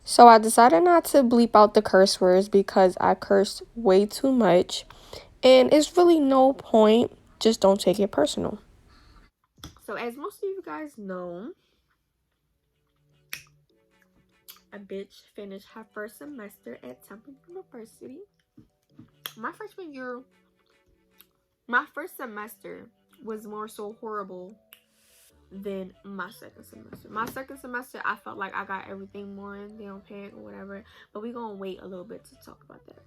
So I decided not to bleep out the curse words because I cursed way too much. And it's really no point. Just don't take it personal. So as most of you guys know, a bitch finished her first semester at Temple University. My freshman year, my first semester was more so horrible than my second semester. My second semester, I felt like I got everything more down pat or whatever. But we gonna wait a little bit to talk about that.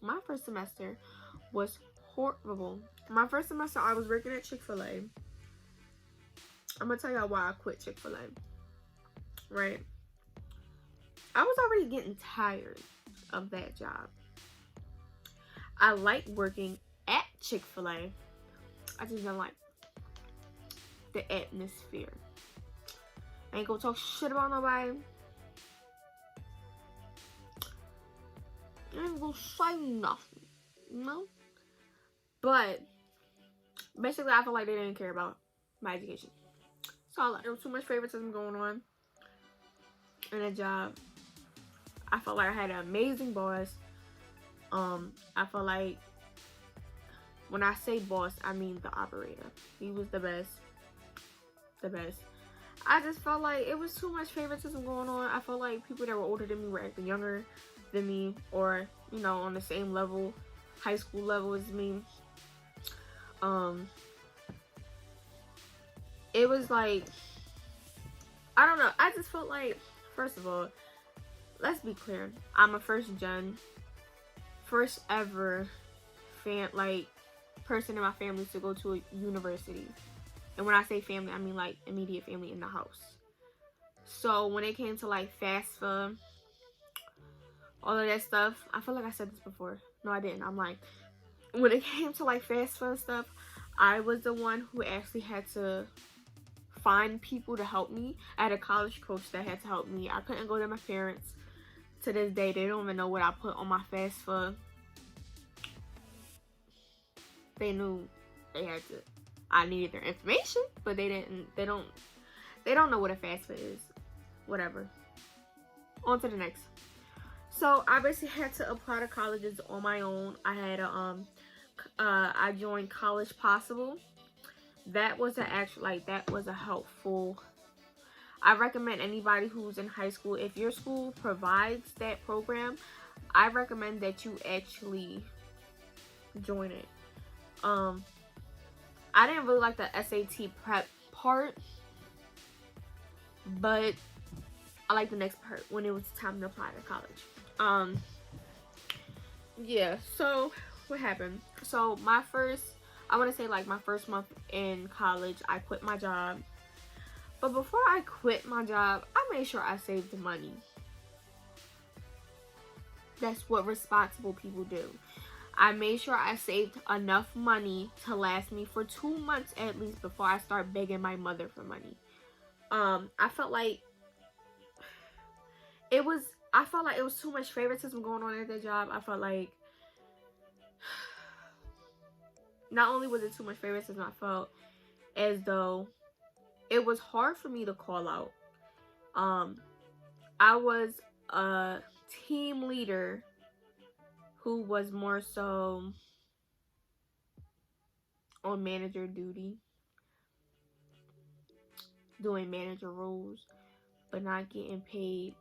My first semester was horrible. My first semester, I was working at Chick-fil-A. I'm gonna tell y'all why I quit Chick-fil-A. Right? I was already getting tired of that job. I like working at Chick-fil-A. I just don't like the atmosphere. I ain't gonna talk shit about nobody. I ain't gonna say nothing, you know? But basically, I feel like they didn't care about my education. So there was too much favoritism going on in that job. I felt like I had an amazing boss. I felt like when I say boss, I mean the operator. He was the best. The best. I just felt like it was too much favoritism going on. I felt like people that were older than me were acting younger than me, or you know, on the same level, high school level as me. It was like, I don't know. I just felt like, first of all, let's be clear. I'm a first ever person in my family to go to a university. And when I say family, I mean like immediate family in the house. So when it came to like FAFSA, all of that stuff, I feel like I said this before. No, I didn't. I'm like, when it came to like FAFSA and stuff, I was the one who actually had to find people to help me. I had a college coach that had to help me. I couldn't go to my parents. To this day, they don't even know what I put on my FAFSA. They knew they had to. I needed their information, but they didn't. They don't know what a FAFSA is. Whatever. On to the next. So I basically had to apply to colleges on my own. I had I joined College Possible. That was a helpful. I recommend anybody who's in high school, if your school provides that program, I recommend that you actually join it. I didn't really like the SAT prep part, but I like the next part when it was time to apply to college. Yeah, so what happened? So I want to say like my first month in college, I quit my job. But before I quit my job, I made sure I saved money. That's what responsible people do. I made sure I saved enough money to last me for 2 months at least before I start begging my mother for money. I felt like it was too much favoritism going on at that job. I felt like not only was it too much favoritism, I felt as though it was hard for me to call out. I was a team leader who was more so on manager duty, doing manager roles, but not getting paid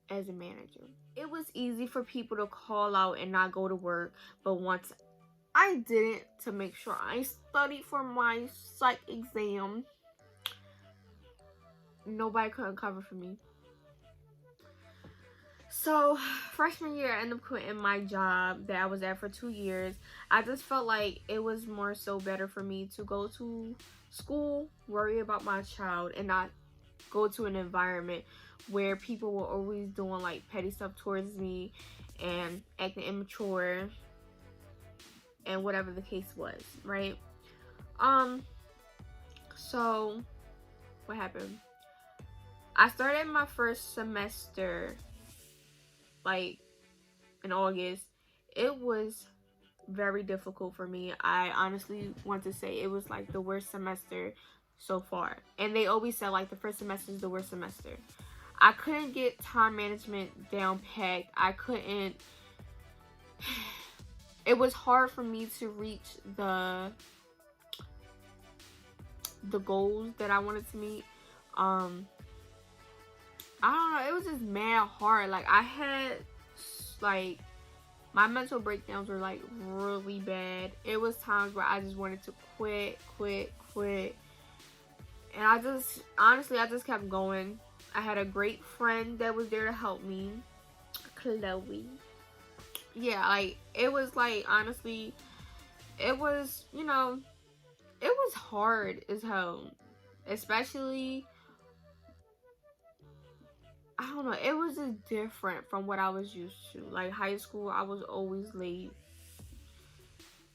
as a manager. It was easy for people to call out and not go to work, but once I didn't, to make sure I studied for my psych exam, nobody could cover for me. So freshman year, I ended up quitting my job that I was at for 2 years. I just felt like it was more so better for me to go to school, worry about my child, and not go to an environment where people were always doing like petty stuff towards me and acting immature and whatever the case was, right? So what happened? I started my first semester like in August. It was very difficult for me. I honestly want to say it was like the worst semester so far. And they always said like the first semester is the worst semester. I couldn't get time management down packed. I couldn't. It was hard for me to reach the goals that I wanted to meet. I don't know, it was just mad hard. Like, I had, like, my mental breakdowns were, like, really bad. It was times where I just wanted to quit. And I just, honestly, I just kept going. I had a great friend that was there to help me, Chloe. Yeah, like, it was, like, honestly, it was, you know, it was hard as hell. Especially, I don't know, it was just different from what I was used to. Like, high school, I was always late,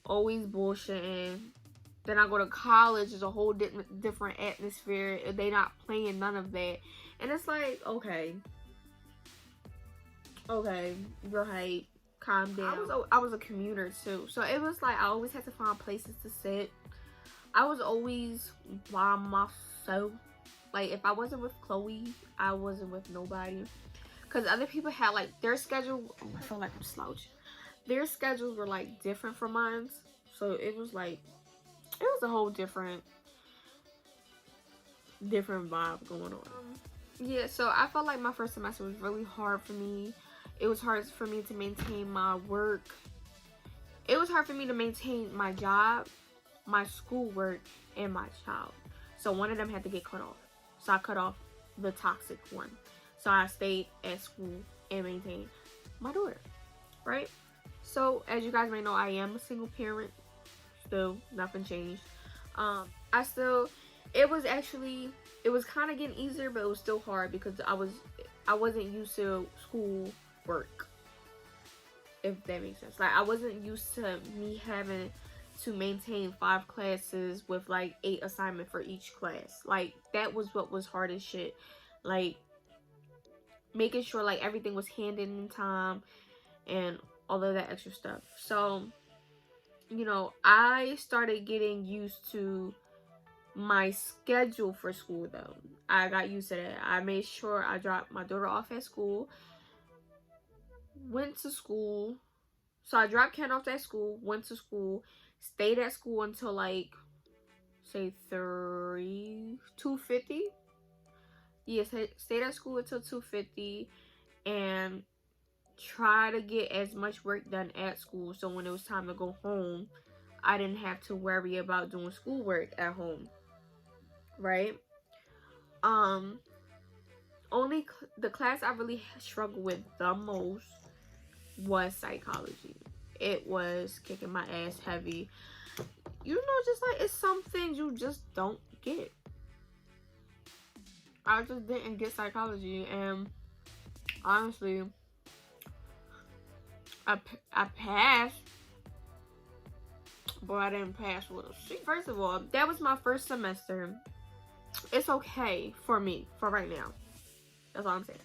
always bullshitting. Then I go to college, it's a whole different atmosphere. They not playing none of that. And it's like, okay, you're hype, calm down. I was a commuter too, so it was like I always had to find places to sit. I was always by myself. Like, if I wasn't with Chloe, I wasn't with nobody. Because other people had, like, their schedule. Oh, I feel like I'm slouching. Their schedules were, like, different from mine. So it was, like, it was a whole different vibe going on. Yeah, so I felt like my first semester was really hard for me. It was hard for me to maintain my work. It was hard for me to maintain my job, my schoolwork, and my child. So one of them had to get cut off. So I cut off the toxic one. So I stayed at school and maintained my daughter, right? So as you guys may know, I am a single parent. Still, nothing changed. It was kind of getting easier, but it was still hard because I wasn't used to school work, if that makes sense. Like, I wasn't used to me having to maintain 5 classes with like 8 assignments for each class. Like, that was what was hard as shit. Like, making sure like everything was handed in time and all of that extra stuff. So, you know, I started getting used to my schedule for school though. I got used to that. I made sure I dropped my daughter off at school, went to school. So I dropped Ken off at school, went to school, stayed at school until like, say 2:50. Yes, stayed at school until 2:50 and try to get as much work done at school, so when it was time to go home, I didn't have to worry about doing schoolwork at home, right? Only the class I really struggled with the most was psychology. It was kicking my ass heavy. You know, just like, it's some things you just don't get. I just didn't get psychology, and honestly, I passed, but I didn't pass with a C. First of all, that was my first semester. It's okay for me for right now. That's all I'm saying.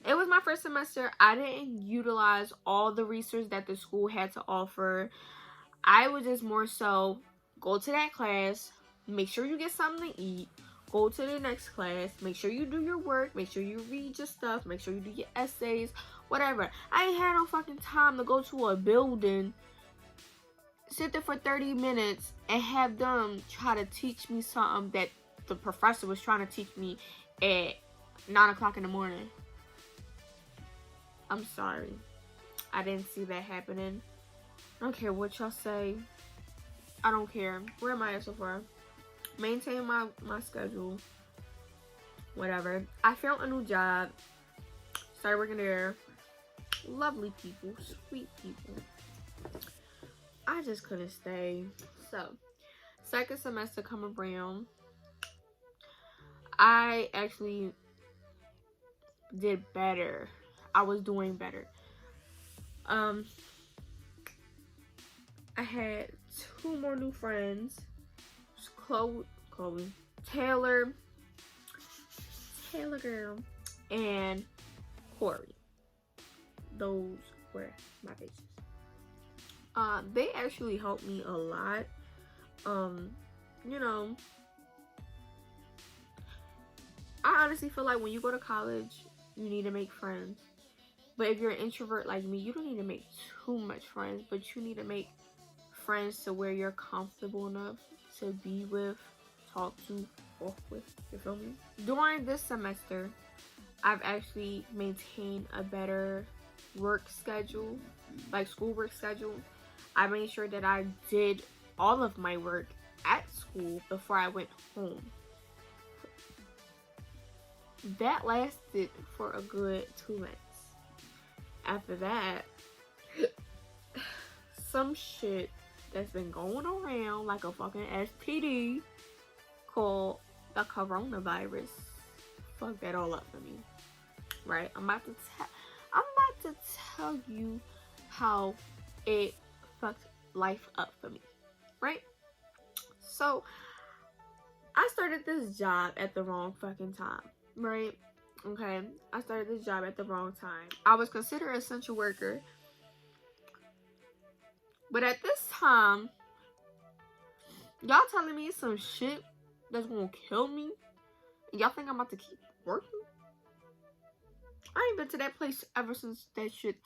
It was my first semester. I didn't utilize all the resources that the school had to offer. I would just more so go to that class, make sure you get something to eat, go to the next class, make sure you do your work, make sure you read your stuff, make sure you do your essays, whatever. I ain't had no fucking time to go to a building, sit there for 30 minutes, and have them try to teach me something that the professor was trying to teach me at 9 o'clock in the morning. I'm sorry. I didn't see that happening. I don't care what y'all say. I don't care. Where am I at so far? Maintain my schedule. Whatever. I found a new job. Started working there. Lovely people. Sweet people. I just couldn't stay. So, second semester come around. I actually did better. I was doing better. I had 2 more new friends. Chloe, Taylor girl, and Corey. Those were my faces. They actually helped me a lot. You know, I honestly feel like when you go to college, you need to make friends. But if you're an introvert like me, you don't need to make too much friends, but you need to make friends to where you're comfortable enough to be with, talk to, walk with. You feel me? During this semester, I've actually maintained a better work schedule, like schoolwork schedule. I made sure that I did all of my work at school before I went home. That lasted for a good 2 months. After that, some shit that's been going around like a fucking STD called the coronavirus fucked that all up for me. Right? I'm about to tell you how it fucked life up for me. Right? So I started this job at the wrong fucking time. Right? Okay, I started this job at the wrong time. I was considered an essential worker, but at this time, y'all telling me some shit that's gonna kill me, and y'all think I'm about to keep working? I ain't been to that place ever since that shit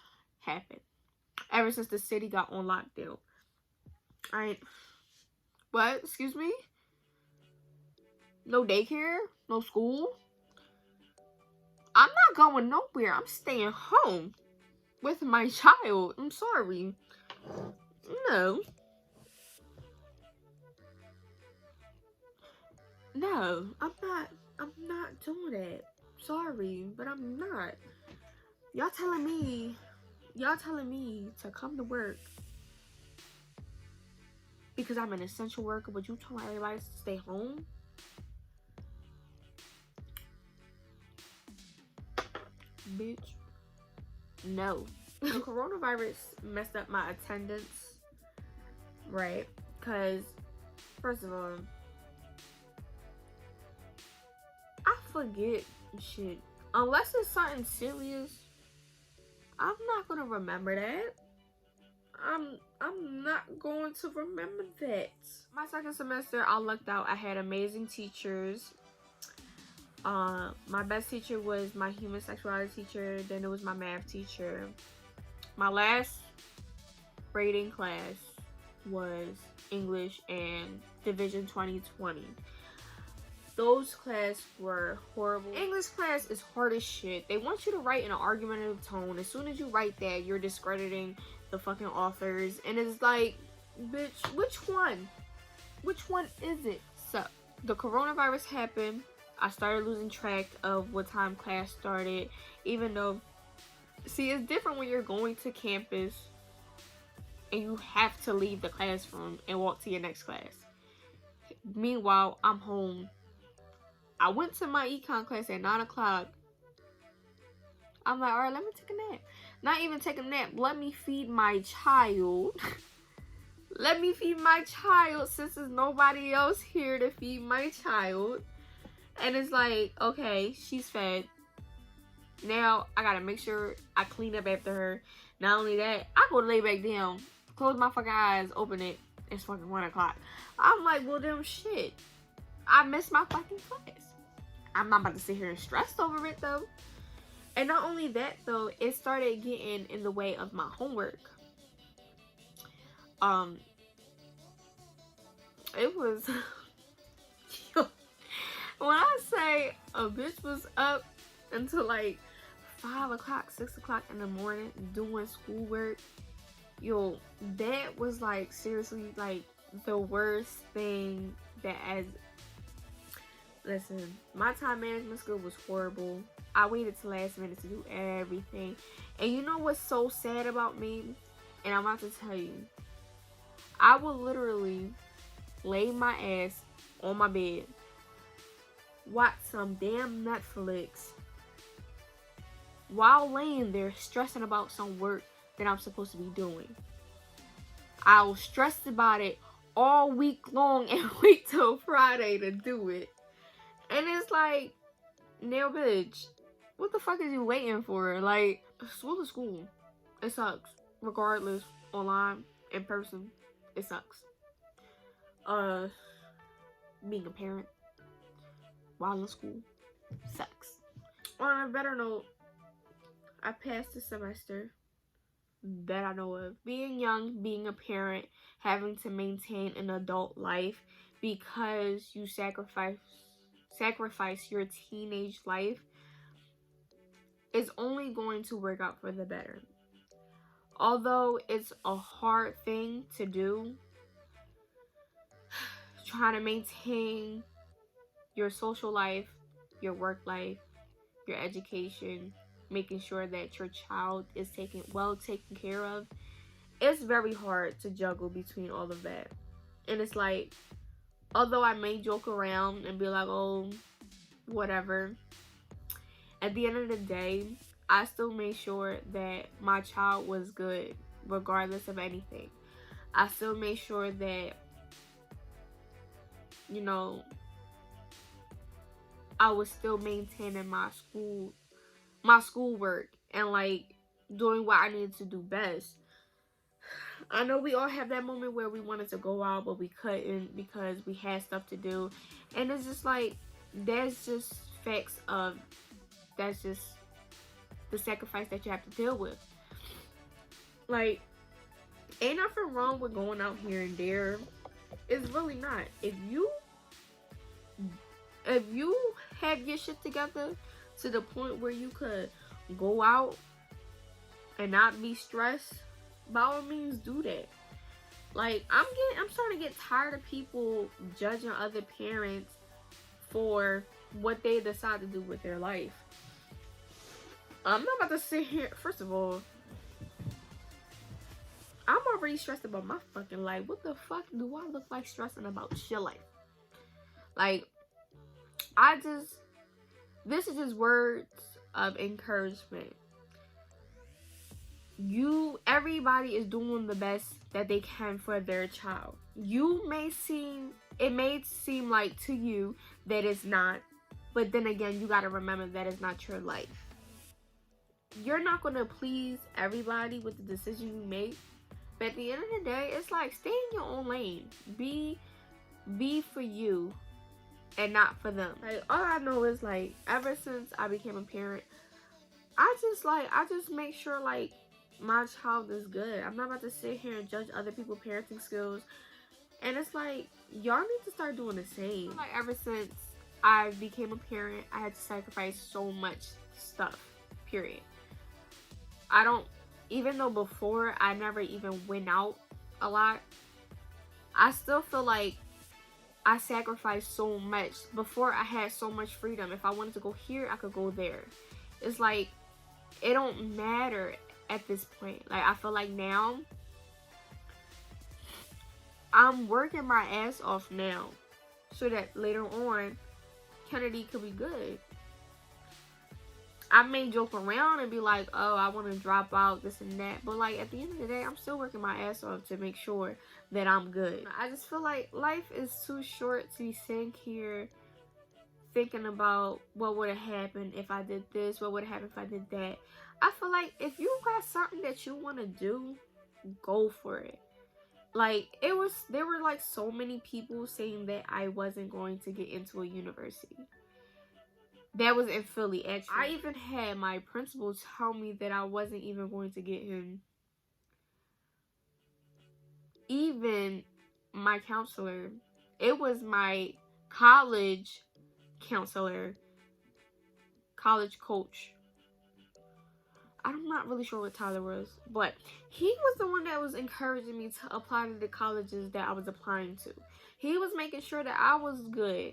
happened. Ever since the city got on lockdown. What? Excuse me? No daycare? No school? I'm not going nowhere. I'm staying home with my child. I'm sorry. No. No, I'm not doing that. Sorry, but I'm not. Y'all telling me to come to work because I'm an essential worker, but you telling everybody to stay home? Bitch. No. The coronavirus messed up my attendance, right? Because, first of all, I forget shit. Unless it's something serious, I'm not gonna remember that. I'm not going to remember that. My second semester, I lucked out. I had amazing teachers. My best teacher was my human sexuality teacher. Then it was my math teacher. My last grading class was English and Division 2020. Those classes were horrible. English class is hard as shit. They want you to write in an argumentative tone. As soon as you write that, you're discrediting the fucking authors. And it's like, bitch, which one? Which one is it? So, the coronavirus happened. I started losing track of what time class started. Even though, see, it's different when you're going to campus and you have to leave the classroom and walk to your next class. Meanwhile, I'm home. I went to my econ class at 9 o'clock. I'm like, all right, let me take a nap. Not even take a nap. Let me feed my child. Let me feed my child since there's nobody else here to feed my child. And it's like, okay, she's fed. Now, I gotta make sure I clean up after her. Not only that, I go to lay back down. Close my fucking eyes, open it. It's fucking 1 o'clock. I'm like, well, damn shit. I missed my fucking class. I'm not about to sit here and stress over it, though. And not only that, though, it started getting in the way of my homework. It was... When I say a bitch was up until like 5 o'clock, 6 o'clock in the morning doing schoolwork, yo, that was like seriously like the worst thing that listen, my time management skill was horrible. I waited till last minute to do everything. And you know what's so sad about me? And I'm about to tell you, I will literally lay my ass on my bed, watch some damn Netflix while laying there stressing about some work that I'm supposed to be doing. I was stressed about it all week long and wait till Friday to do it. And it's like, now bitch, what the fuck is you waiting for? Like, school is school. It sucks. Regardless, online, in person, it sucks. Being a parent while in school sucks. On a better note, I passed the semester that I know of. Being young, being a parent, having to maintain an adult life because you sacrifice your teenage life is only going to work out for the better. Although it's a hard thing to do, trying to maintain your social life, your work life, your education, making sure that your child is taken care of, it's very hard to juggle between all of that. And it's like, although I may joke around and be like, oh, whatever, at the end of the day, I still made sure that my child was good regardless of anything. I still made sure that, you know, I was still maintaining my schoolwork and like doing what I needed to do best. I know we all have that moment where we wanted to go out but we couldn't because we had stuff to do, and it's just like, that's just facts of, that's just the sacrifice that you have to deal with. Like, ain't nothing wrong with going out here and there. It's really not. If you have your shit together to the point where you could go out and not be stressed, by all means do that. Like, I'm starting to get tired of people judging other parents for what they decide to do with their life. I'm not about to sit here. First of all, I'm already stressed about my fucking life. What the fuck do I look like stressing about your life? Like, this is just words of encouragement. Everybody is doing the best that they can for their child. It may seem like to you that it's not, but then again, you gotta remember that it's not your life. You're not gonna please everybody with the decision you make, but at the end of the day, it's like, stay in your own lane. Be for you and not for them. Like, all I know is, like, ever since I became a parent, I just make sure, like, my child is good. I'm not about to sit here and judge other people's parenting skills. And it's like, y'all need to start doing the same. Like, ever since I became a parent, I had to sacrifice so much stuff, period. Even though before I never even went out a lot, I still feel like I sacrificed so much. Before, I had so much freedom. If I wanted to go here, I could go there. It's like, it don't matter at this point. Like, I feel like now I'm working my ass off now so that later on Kennedy could be good. I may joke around and be like, oh, I want to drop out, this and that. But, like, at the end of the day, I'm still working my ass off to make sure that I'm good. I just feel like life is too short to be sitting here thinking about what would have happened if I did this, what would have happened if I did that. I feel like if you got something that you want to do, go for it. Like, there were like so many people saying that I wasn't going to get into a university. That was in Philly, actually. I even had my principal tell me that I wasn't even going to get in. Even my counselor, it was my college counselor, college coach. I'm not really sure what Tyler was, but he was the one that was encouraging me to apply to the colleges that I was applying to. He was making sure that I was good.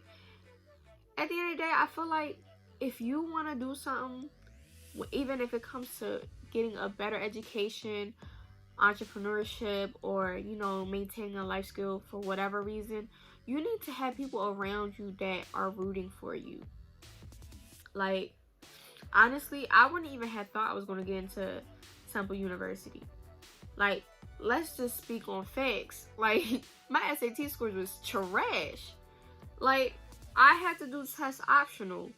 At the end of the day, I feel like if you want to do something, even if it comes to getting a better education, entrepreneurship, or, you know, maintaining a life skill for whatever reason, you need to have people around you that are rooting for you. Like, honestly, I wouldn't even have thought I was going to get into Temple University. Like, let's just speak on facts. Like, my SAT scores was trash. Like, I had to do test optional.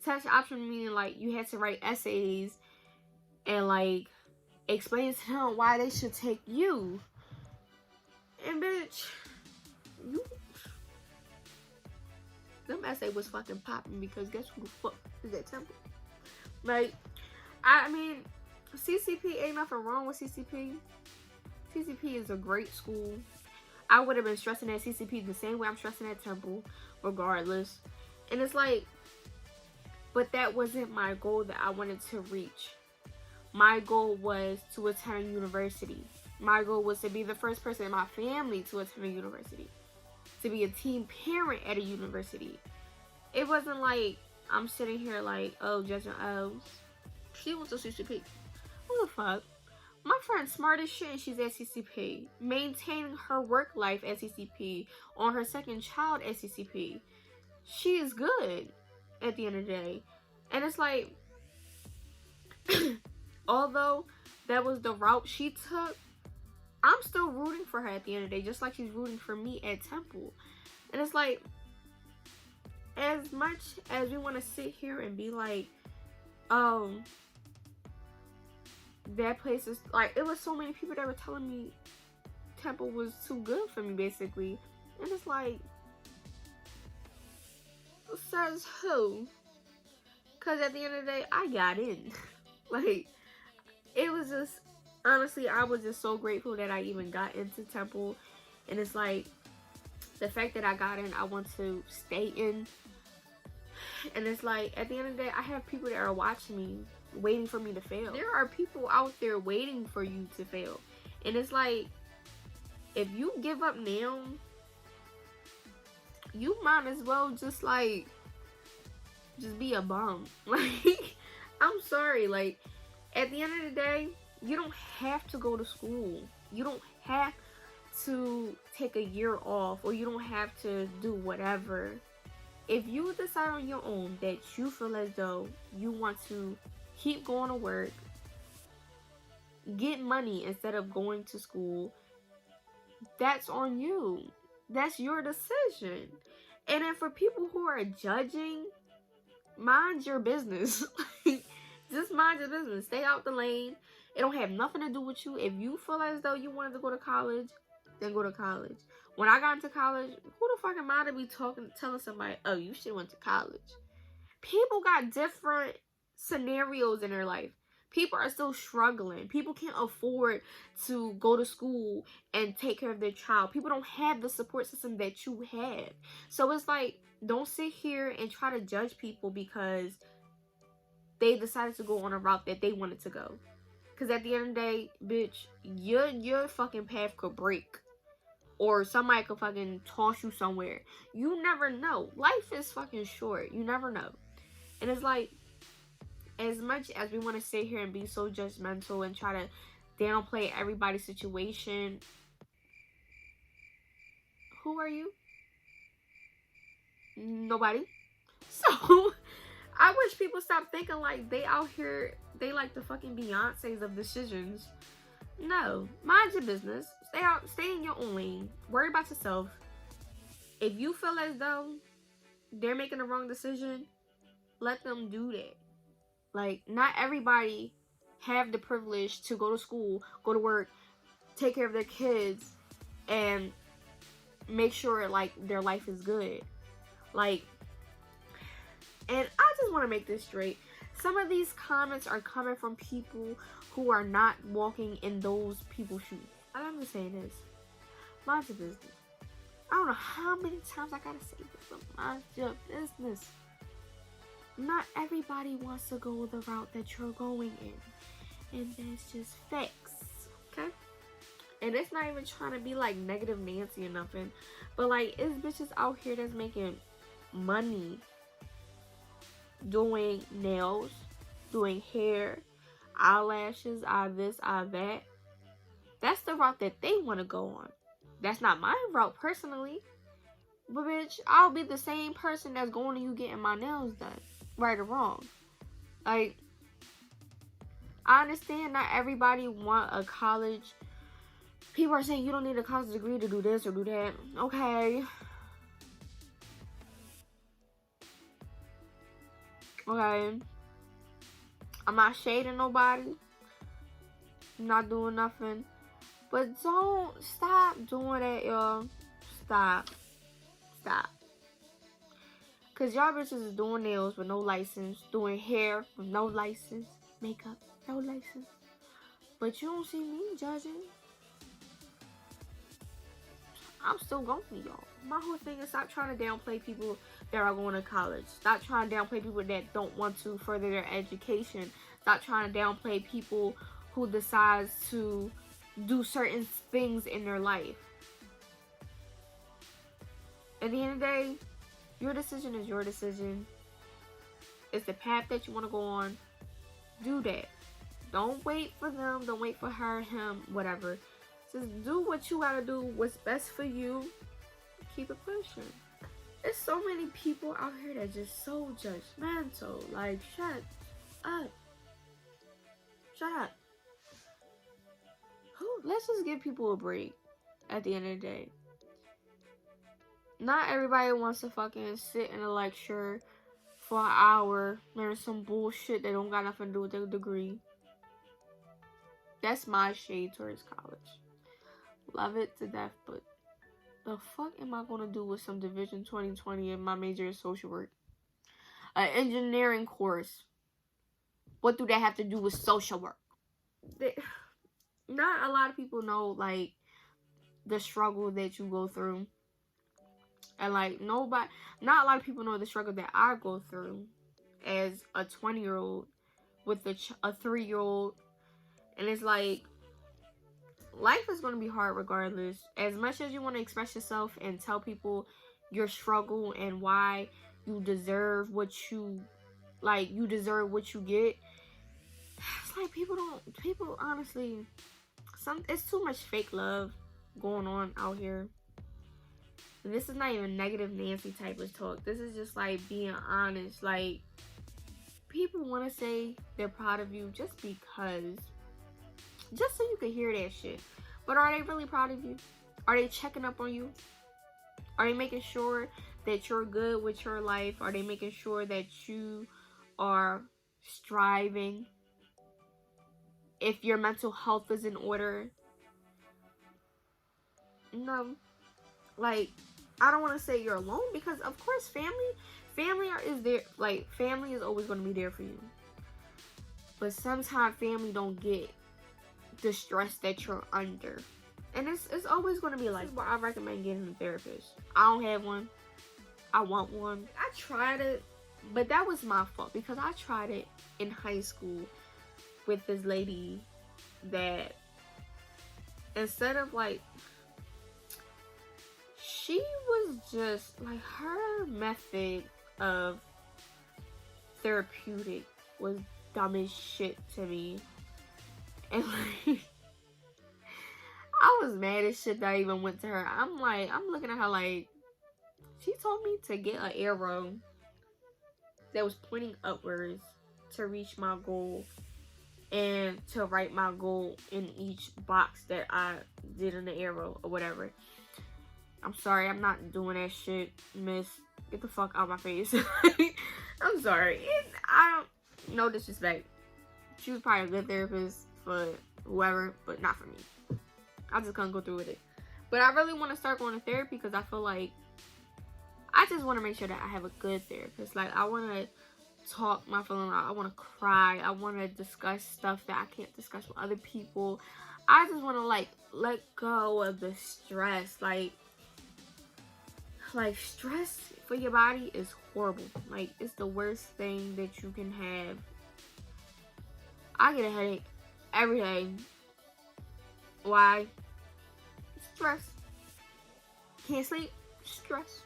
Test optional meaning, like, you had to write essays and, like, explain to them why they should take you. And, bitch, them essay was fucking popping because guess who the fuck is at Temple? Like, I mean, CCP, ain't nothing wrong with CCP. CCP is a great school. I would have been stressing at CCP the same way I'm stressing at Temple, regardless. And it's like, but that wasn't my goal that I wanted to reach. My goal was to attend a university. My goal was to be the first person in my family to attend a university. To be a teen parent at a university. It wasn't like I'm sitting here like, oh, judging, oh, she went to CCP. What the fuck? My friend's smart as shit and she's at CCP. Maintaining her work life at CCP. On her second child at CCP. She is good at the end of the day. And it's like, although that was the route she took, I'm still rooting for her at the end of the day. Just like she's rooting for me at Temple. And it's like, as much as we want to sit here and be like, that place is like, it was so many people that were telling me Temple was too good for me, basically. And it's like, says who? Because at the end of the day, I got in. Like, it was just, honestly, I was just so grateful that I even got into Temple. And it's like, the fact that I got in, I want to stay in. And it's like, at the end of the day, I have people that are watching me, waiting for me to fail. There are people out there waiting for you to fail. And it's like, if you give up now, you might as well just like, just be a bum. Like, I'm sorry. Like, at the end of the day, you don't have to go to school. You don't have to take a year off, or you don't have to do whatever. If you decide on your own that you feel as though you want to keep going to work, get money instead of going to school, that's on you. That's your decision. And then for people who are judging, mind your business. Just mind your business. Stay out the lane. It don't have nothing to do with you. If you feel as though you wanted to go to college, then go to college. When I got into college, who the fuck am I to be telling somebody, oh, you should have went to college? People got different scenarios in their life. People are still struggling. People can't afford to go to school and take care of their child. People don't have the support system that you have. So it's like, don't sit here and try to judge people because they decided to go on a route that they wanted to go. Because at the end of the day, bitch, your fucking path could break. Or somebody could fucking toss you somewhere. You never know. Life is fucking short. You never know. And it's like, as much as we want to sit here and be so judgmental and try to downplay everybody's situation, who are you? Nobody. So, I wish people stop thinking like they out here, they like the fucking Beyoncés of decisions. No. Mind your business. Stay in your own lane. Worry about yourself. If you feel as though they're making the wrong decision, let them do that. Like, not everybody have the privilege to go to school, go to work, take care of their kids, and make sure, like, their life is good. Like, and I just want to make this straight. Some of these comments are coming from people who are not walking in those people's shoes. I'm just saying this. Mind your business. I don't know how many times I gotta say this, but mind your business. Not everybody wants to go the route that you're going in. And that's just facts. Okay? And it's not even trying to be like negative Nancy or nothing. But like, it's bitches out here that's making money doing nails, doing hair, eyelashes, eye this, eye that. That's the route that they want to go on. That's not my route personally. But bitch, I'll be the same person that's going to you getting my nails done. Right or wrong. Like, I understand not everybody want a college. People are saying you don't need a college degree to do this or do that. Okay. Okay. I'm not shading nobody. I'm not doing nothing. But don't stop doing that, y'all. Stop. Because y'all bitches is doing nails with no license. Doing hair with no license. makeup, no license. But you don't see me judging. I'm still going, y'all. My whole thing is stop trying to downplay people that are going to college. Stop trying to downplay people that don't want to further their education. Stop trying to downplay people who decides to do certain things in their life. At the end of the day, your decision is your decision. It's the path that you want to go on. Do that. Don't wait for them. Don't wait for her, him, whatever. Just do what you gotta do. What's best for you. Keep it pushing. There's so many people out here that just so judgmental. Like, shut up. Shut up. Let's just give people a break at the end of the day. Not everybody wants to fucking sit in a lecture for an hour, learn some bullshit that don't got nothing to do with their degree. That's my shade towards college. Love it to death, but the fuck am I gonna do with some Division 2020 and my major is social work? An engineering course. What do that have to do with social work? Not a lot of people know, like, the struggle that you go through. And, like, not a lot of people know the struggle that I go through as a 20-year-old with a 3-year-old. And it's like, life is going to be hard regardless. As much as you want to express yourself and tell people your struggle and why you deserve what you get. It's like people honestly, it's too much fake love going on out here. And this is not even negative Nancy type of talk. This is just like being honest. Like, people want to say they're proud of you just because. Just so you can hear that shit. But are they really proud of you? Are they checking up on you? Are they making sure that you're good with your life? Are they making sure that you are striving? If your mental health is in order? No. Like, I don't want to say you're alone, because of course family is there. Like, family is always going to be there for you. But sometimes family don't get the stress that you're under. And it's always going to be like, well, I recommend getting a therapist. I don't have one. I want one. I tried it, but that was my fault, because I tried it in high school with this lady that instead of like, she was just like, her method of therapeutic was dumb as shit to me. And like, I was mad as shit that I even went to her. I'm looking at her like, she told me to get an arrow that was pointing upwards to reach my goal, and to write my goal in each box that I did in the arrow or whatever. I'm sorry, I'm not doing that shit, miss. Get the fuck out of my face. I'm sorry. I don't, no disrespect. She was probably a good therapist for whoever, but not for me. I just couldn't go through with it. But I really want to start going to therapy, because I feel like I just want to make sure that I have a good therapist. Like, I want to talk my feelings out. I want to cry. I want to discuss stuff that I can't discuss with other people. I just want to, like, let go of the stress. Like, stress for your body is horrible. Like, it's the worst thing that you can have. I get a headache every day. Why? Stress. Can't sleep? Stress.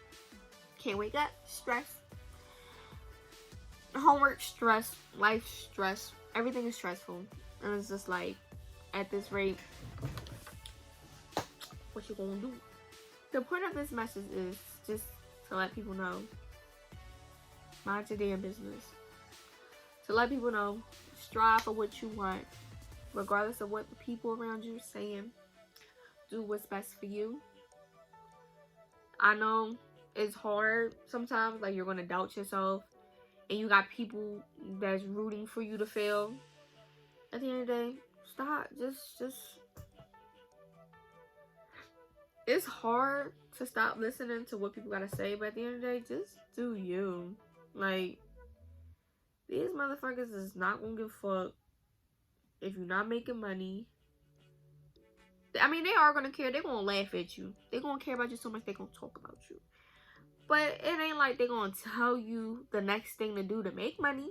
Can't wake up? Stress. Homework? Stress. Life? Stress. Everything is stressful. And it's just like, at this rate, what you gonna do? The point of this message is just to let people know, mind your damn business. To let people know, strive for what you want, regardless of what the people around you are saying. Do what's best for you. I know it's hard sometimes, like, you're gonna doubt yourself, and you got people that's rooting for you to fail. At the end of the day, stop. Just it's hard to stop listening to what people gotta say, but at the end of the day, just do you. Like, these motherfuckers is not gonna give a fuck if you're not making money, I mean, they are gonna care. They're gonna laugh at you. They're gonna care about you so much they're gonna talk about you. But it ain't like they're gonna tell you the next thing to do to make money.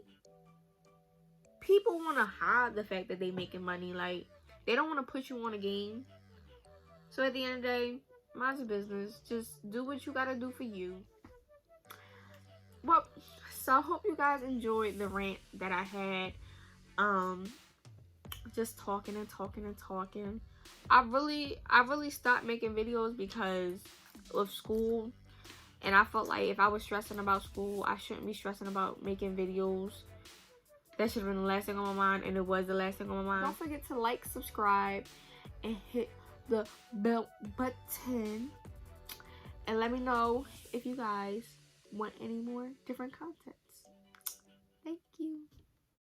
People wanna hide the fact that they making money. Like, they don't wanna put you on a game. So at the end of the day, mind your business. Just do what you gotta do for you. Well, so I hope you guys enjoyed the rant that I had. Just talking and talking and talking. I really stopped making videos because of school, and I felt like if I was stressing about school, I shouldn't be stressing about making videos. That should have been the last thing on my mind, and it was the last thing on my mind. Don't forget to like, subscribe, and hit the bell button, and let me know if you guys want any more different contents. Thank you.